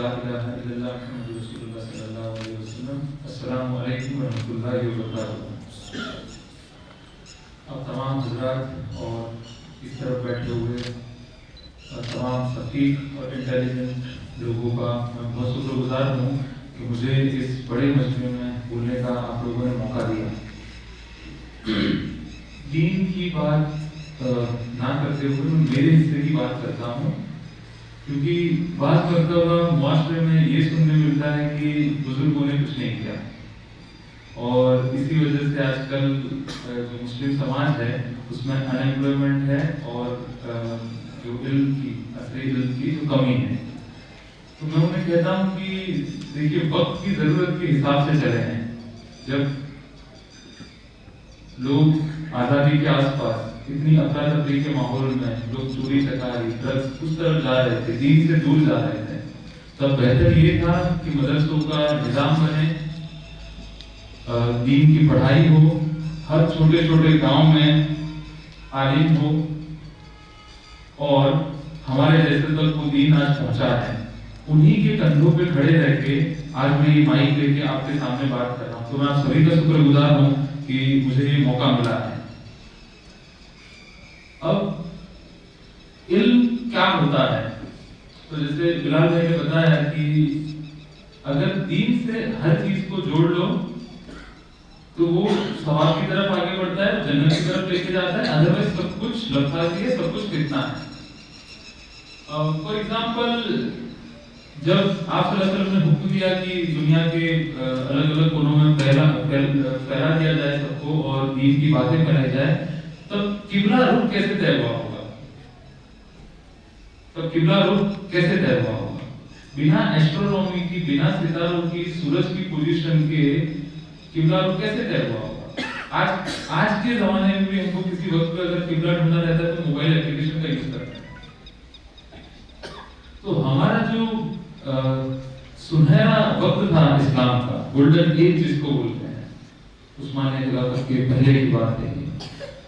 لا الہ الا اللہ محمد رسول اللہ صلی اللہ علیہ وسلم۔ السلام علیکم ورحمۃ اللہ وبرکاتہ۔ اب تمام حضرات اور اس طرف بیٹھے ہوئے تمام ثقیف اور انٹیلیجنٹ لوگوں کا میں بہت شکر گزار ہوں کہ مجھے اس بڑے مجمع میں بولنے کا آپ لوگوں نے موقع دیا۔ دین کی بات نہ کرتے ہوئے میں میرے حصے کی بات کرتا ہوں، کیونکہ بات مرتبہ معاشرے میں یہ سننے ملتا ہے کہ بزرگوں نے کچھ نہیں کیا، اور اسی وجہ سے آج کل جو مسلم سماج ہے اس میں ان ایمپلائمنٹ ہے اور جو علم کی اصلی علم کی جو کمی ہے۔ تو میں انہیں کہتا ہوں کہ دیکھیے وقت کی ضرورت کے حساب سے چلے ہیں۔ جب لوگ آزادی کے آس پاس اتنی افراتفری کے ماحول میں لوگ چوری چکاری ڈرگس اس طرف جا رہے تھے، دین سے دور جا رہے تھے، تب بہتر یہ تھا کہ مدرسوں کا نظام بنے، دین کی پڑھائی ہو، ہر چھوٹے چھوٹے گاؤں میں عالم ہو، اور ہمارے جیسے تک وہ دین آج پہنچا ہے انہی کے کندھوں پہ کھڑے رہ کے آج میں یہ مائک لے کے آپ کے سامنے بات کر رہا ہوں۔ تو میں آپ سبھی کا شکر گزار ہوں کہ مجھے یہ موقع ملا ہے۔ اب علم کیا ہوتا ہے؟ تو جیسے بلال بھائی نے بتایا کہ اگر دین سے ہر چیز کو جوڑ لو تو وہ ثواب کی طرف آگے بڑھتا ہے، جنت کی طرف لے کے جاتا ہے، ادروائز سب کچھ لفظی ہے، سب کچھ فتنہ ہے۔ فار ایگزامپل جب آپ صلی اللہ علیہ وسلم نے حکم دیا کہ دنیا کے الگ الگ کونوں میں پھیلا دیا جائے سب کو اور دین کی باتیں پھیلائی جائے، تب قبلہ رخ کیسے طے ہوا ہوگا؟ تب قبلہ رخ کیسے طے ہوا ہوگا؟ بنا ایسٹرونومی کی، بنا ستاروں کی، سورج کی پوزیشن کے قبلہ رخ کیسے طے ہوا ہوگا؟ آج کے زمانے میں بھی ہم کو کسی وقت پہ اگر قبلہ ڈھونڈنا رہتا ہے تو موبائل اپلیکیشن کا یوز کرتے ہیں۔ تو ہمارا جو سنہرا وقت تھا اسلام کا، گولڈن ایج جس کو بولتے ہیں، عثمانیہ خلافت کے پہلے کی بات ہے،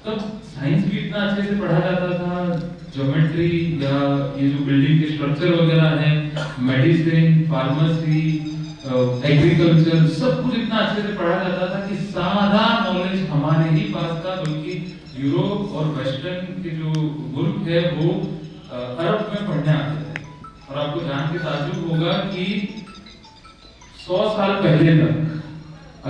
تب سائنس بھی اتنا اچھے سے پڑھا جاتا تھا، جیومیٹری یا یہ جو بلڈنگ کے اسٹرکچر وغیرہ ہیں، میڈیسن، فارمیسی، ایگریکلچر، سب کچھ اتنا اچھے سے پڑھا جاتا تھا کہ سارا نالج ہمارے ہی پاس تھا، بلکہ یوروپ اور ویسٹرن کے جو ملک ہے وہ عرب میں پڑھنے آتے تھے۔ اور آپ کو جان کے تعجب ہوگا کہ 100 سال پہلے تک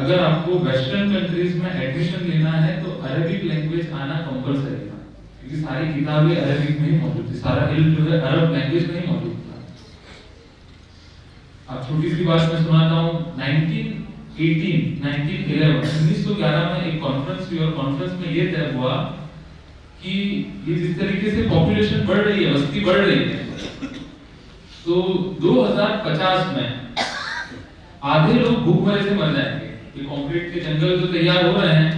اگر آپ کو ویسٹرن کنٹریز میں ایڈمیشن لینا ہے تو عربک لینگویج آنا کمپلسری تھا، کیونکہ ساری کتابیں عربک میں ہی موجود تھی، سارا علم جو ہے عرب لینگویج میں ہی موجود تھا۔ اب چھوٹی سی بات میں سناتا ہوں، 1911 میں ایک کانفرنس ہوئی، اور کانفرنس میں یہ طے ہوا کہ یہ جس طریقے سے پاپولیشن بڑھ رہی ہے، بستی بڑھ رہی ہے، تو 2050 میں آدھے لوگ بھوک مرے سے مر جائیں گے۔ یہ کنکریٹ کے جنگل جو تیار ہو رہے ہیں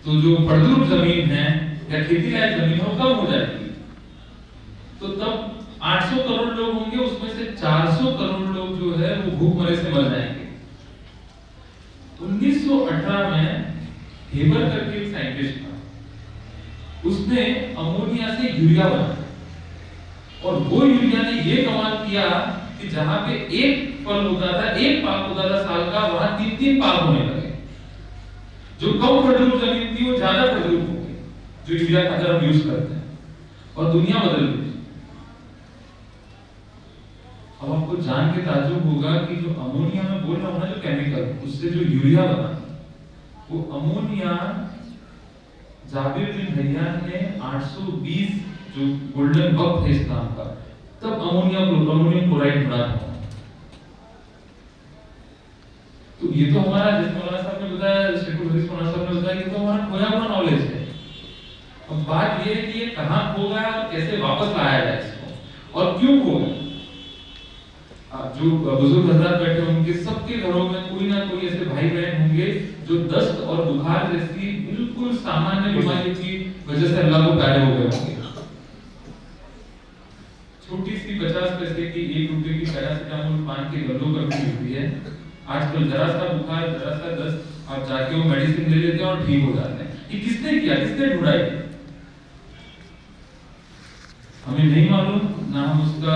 تو جو پڑدرب زمین ہے یا کھیتی لائق زمین ہے وہ کم ہو جائے گی، تو تب 800 کروڑ لوگ ہوں گے، اس میں سے 400 کروڑ لوگ جو ہے وہ بھوک مرے سے مر جائیں گے۔ 1918 میں ہیبر کر کے ایک سائنٹسٹ تھا، اس نے امونیا سے یوریا بنایا، اور وہ یوریا نے یہ کمال کیا کہ جہاں پہ ایک پھل ہوتا تھا، ایک پاک ہوتا تھا سال کا، وہاں 3 پاک ہونے لگے۔ جو کم پڑدرب زمین تھی وہ زیادہ پڑدرب ہو گئی، جو یوریا کا ہم یوز کرتے ہیں، اور دنیا بدل گئی۔ اب آپ کو جان کے تعجب ہوگا کہ جو امونیا میں بول رہا ہوں نا، جو کیمیکل اس سے جو یوریا بنا، وہ امونیا جابر بن حیان نے 820 جو گولڈن وقت ہے اسلام کا، تب امونیم کلورائڈ بنا تھا۔ تو یہ تو ہمارا، جس مولانا صاحب نے بتایا، شیخ الحدیث مولانا صاحب نے بتایا، یہ تو ہمارا کھویا ہوا نالج ہے۔ اب بات یہ ہے کہ یہ کہاں کھو گیا اور کیسے واپس لایا جائے اس کو، اور کیوں کھو گیا۔ جو بزرگ حضرات بیٹھے ان کے سب کے گھروں میں کوئی نہ کوئی ایسے بھائی بہن ہوں گے جو دست اور بخار جیسی بالکل سامانیہ بیماری کی وجہ سے اللہ کو پیارے ہو گئے ہوں گے۔ چھوٹی سی 50 پیسے کی 1 روپے کی پیراسیٹامول پان کے گلوں پر بھی ہوتی ہے۔ آج کل ذرا سا بخار، ذرا سا دست، آپ جا کے وہ میڈیسن لے لیتے ہیں اور ٹھیک ہو جاتے ہیں۔ یہ کس نے کیا، کس نے ڈھونڈائی؟ ہمیں نہیں معلوم، نہ ہم اس کا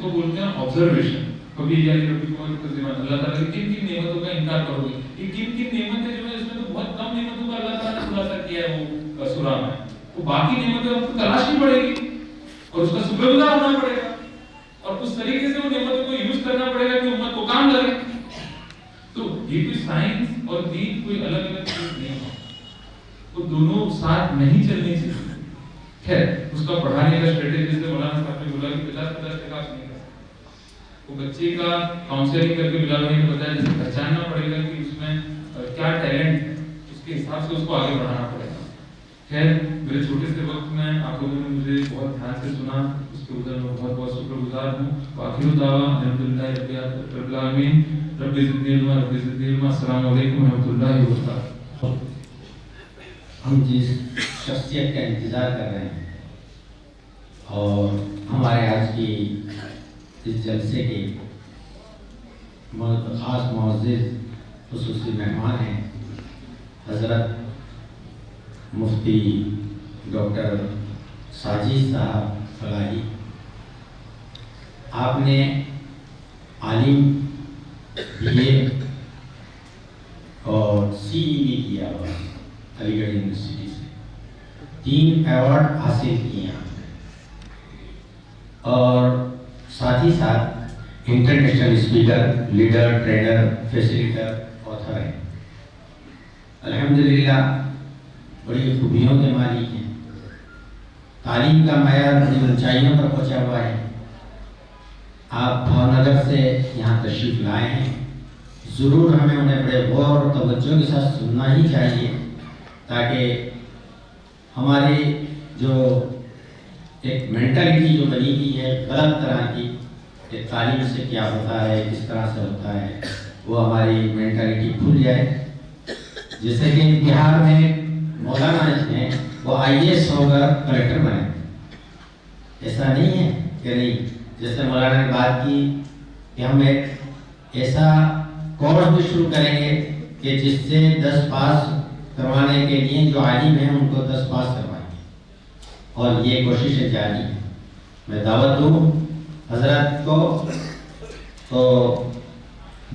جس کو بولتے ہیں آبزرویشن. کبھی یعنی اللہ تعالیٰ کی کن کن نعمتوں کا انکار کرو گے. یہ کن کن نعمتیں جو ہے اس میں تو بہت کم نعمتوں کا اللہ تعالیٰ نے خلاصہ کیا ہے وہ سورہ میں. وہ باقی نعمتیں ہم کو تلاشنی پڑے گی اور اس کا شکر گزار ہونا پڑے گا اور اس طریقے سے وہ نعمتوں کو یوز کرنا پڑے گا کہ امت کو کام لگے. تو یہ کوئی سائنس اور دین کوئی الگ الگ چیز نہیں ہے, وہ دونوں ساتھ نہیں چلنی چاہیے. خیر اس کا پڑھانے کا اسٹریٹجی سے مولانا صاحب نے بولا کہ 50-50% آپ نہیں کر سکتے. وہ بچے کا کاؤنسلنگ کر کے بلانے کے بجائے جسے پہچاننا پڑے گا کہ اس میں کیا ٹیلنٹ ہے, اس کے حساب سے اس کو آگے بڑھانا پڑے گا. خیر میرے چھوٹے سے وقت میں آپ لوگوں نے مجھے بہت دھیان سے سنا, اس کے اوپر میں بہت بہت شکر گزار ہوں. وآخر دعوانا الحمدللہ رب العالمین. رب زدنی علما رب زدنی علما. السلام علیکم ورحمۃ اللہ وبرکاتہ. ہم جس شخصیت کا انتظار کر رہے ہیں اور ہمارے آج کی اس جلسے کے خاص معزز خصوصی مہمان ہیں حضرت مفتی ڈاکٹر ساجد صاحب فلاحی. آپ نے عالم BA اور CE کیا ہوا علی گڑھ یونیورسٹی سے, 3 ایوارڈ حاصل کیے ہیں اور ساتھ ہی ساتھ international speaker, leader, trainer, facilitator, author ہیں. الحمدللہ بڑی خوبیوں کے مالک ہیں. تعلیم کا معیار بڑی اونچائیوں پر پہنچا ہوا ہے. آپ بھاونگر سے یہاں تشریف لائے ہیں, ضرور ہمیں انہیں بڑے غور اور توجہ کے ساتھ سننا ہی چاہیے تاکہ ہماری جو ایک مینٹلٹی جو بنی ہوئی ہے غلط طرح کی کہ تعلیم سے کیا ہوتا ہے, کس طرح سے ہوتا ہے, وہ ہماری مینٹلٹی بھول جائے. جیسے کہ بہار میں مولانا ہیں وہ IAS ہو کر کلیکٹر بنے, ایسا نہیں ہے کہ نہیں. جیسے مولانا نے بات کی کہ ہم ایک ایسا کورس بھی شروع کریں گے کہ جس سے 10 پاس کروانے کے لیے جو عالم ہیں ان کو 10 پاس کروائیں گے, اور یہ کوشش جاری ہے. میں دعوت دوں حضرت کو, تو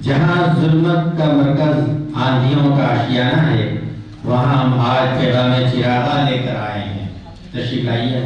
جہاں ظلمت کا مرکز آندھیوں کا آشیانہ ہے وہاں ہم آج پیغام چراغا لے کر آئے ہیں. تشریف لائیے.